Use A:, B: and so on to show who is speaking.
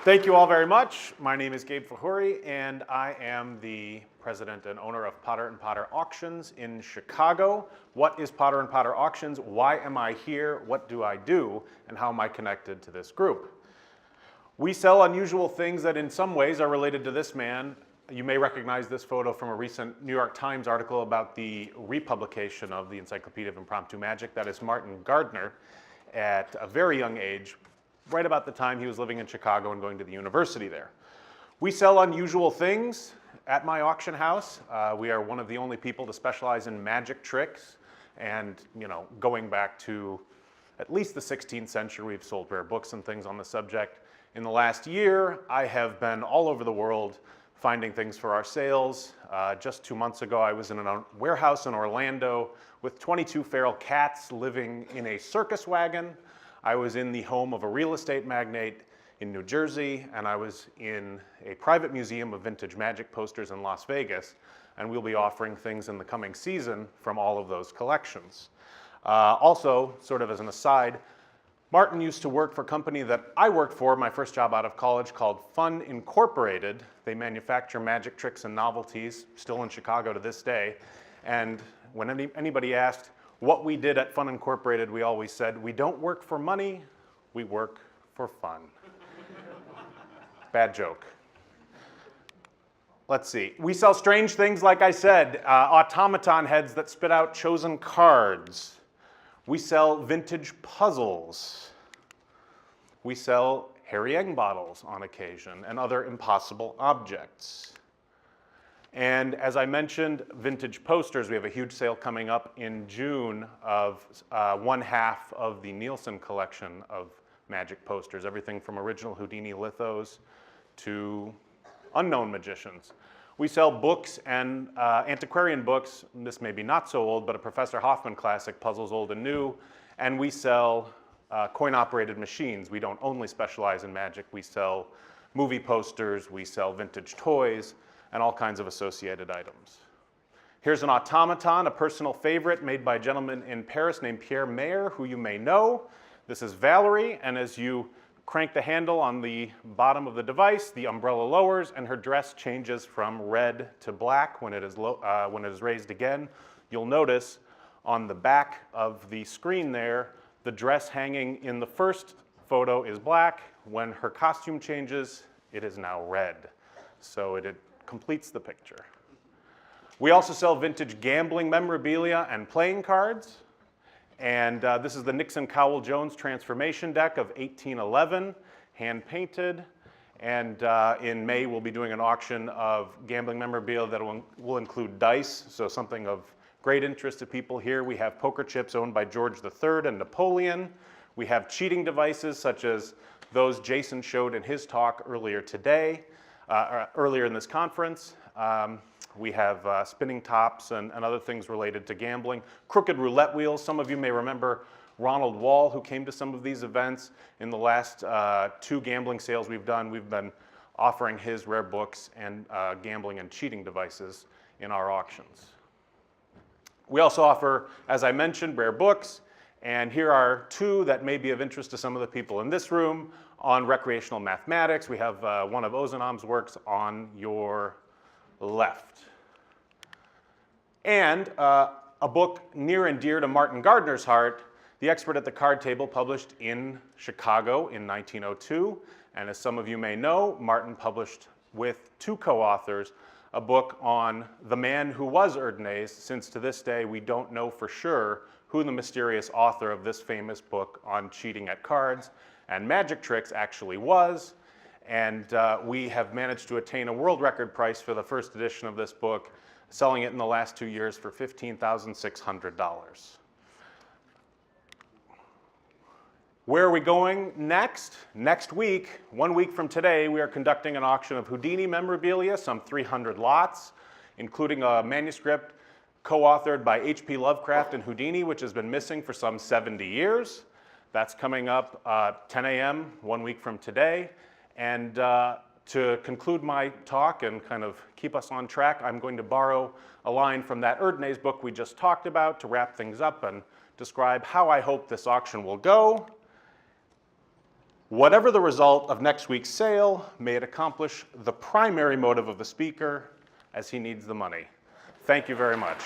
A: Thank you all very much. My name is Gabe Fajuri, and I am the president and owner of Potter & Potter Auctions in Chicago. What is Potter & Potter Auctions? Why am I here? What do I do? And how am I connected to this group? We sell unusual things that in some ways are related to this man. You may recognize this photo from a recent New York Times article about the republication of the Encyclopedia of Impromptu Magic. That is Martin Gardner at a very young age, right about the time he was living in Chicago and going to the university there. We sell unusual things at my auction house. We are one of the only people to specialize in magic tricks, and going back to at least the 16th century, we've sold rare books and things on the subject. In the last year, I have been all over the world finding things for our sales. Just 2 months ago, I was in a warehouse in Orlando with 22 feral cats living in a circus wagon. I was in the home of a real estate magnate in New Jersey, and I was in a private museum of vintage magic posters in Las Vegas, and we'll be offering things in the coming season from all of those collections. Also, sort of as an aside, Martin used to work for a company that I worked for, my first job out of college, called Fun Incorporated. They manufacture magic tricks and novelties, still in Chicago to this day. And when anybody asked what we did at Fun Incorporated, we always said, we don't work for money, we work for fun. Bad joke. Let's see. We sell strange things, like I said, automaton heads that spit out chosen cards. We sell vintage puzzles. We sell Harry Egg bottles on occasion and other impossible objects. And as I mentioned, vintage posters. We have a huge sale coming up in June of one half of the Nielsen collection of magic posters, everything from original Houdini lithos to unknown magicians. We sell books and antiquarian books. This may be not so old, but a Professor Hoffman classic, Puzzles Old and New. And we sell coin-operated machines. We don't only specialize in magic. We sell movie posters, we sell vintage toys, and all kinds of associated items. Here's an automaton, a personal favorite made by a gentleman in Paris named Pierre Mayer, who you may know. This is Valerie, and as you crank the handle on the bottom of the device, the umbrella lowers, and her dress changes from red to black when it is raised again. You'll notice on the back of the screen there, the dress hanging in the first photo is black. When her costume changes, it is now red. So it completes the picture. We also sell vintage gambling memorabilia and playing cards. And this is the Nixon Cowell Jones transformation deck of 1811, hand-painted. And in May, we'll be doing an auction of gambling memorabilia that will include dice, so something of great interest to people here. We have poker chips owned by George III and Napoleon. We have cheating devices such as those Jason showed in his talk earlier today. Earlier in this conference. We have spinning tops and other things related to gambling. Crooked roulette wheels. Some of you may remember Ronald Wall, who came to some of these events. In the last 2 gambling sales we've done, we've been offering his rare books and gambling and cheating devices in our auctions. We also offer, as I mentioned, rare books. And here are 2 that may be of interest to some of the people in this room. On recreational mathematics, we have one of Ozanam's works on your left. And a book near and dear to Martin Gardner's heart, The Expert at the Card Table, published in Chicago in 1902. And as some of you may know, Martin published with 2 co-authors a book on the man who was Erdnase, since to this day we don't know for sure who the mysterious author of this famous book on cheating at cards and magic tricks actually was. And we have managed to attain a world record price for the first edition of this book, selling it in the last 2 years for $15,600. Where are we going next? Next week, 1 week from today, we are conducting an auction of Houdini memorabilia, some 300 lots, including a manuscript co-authored by H.P. Lovecraft and Houdini, which has been missing for some 70 years. That's coming up 10 a.m. 1 week from today. And to conclude my talk and kind of keep us on track, I'm going to borrow a line from that Erdnase book we just talked about to wrap things up and describe how I hope this auction will go. Whatever the result of next week's sale, may it accomplish the primary motive of the speaker, as he needs the money. Thank you very much.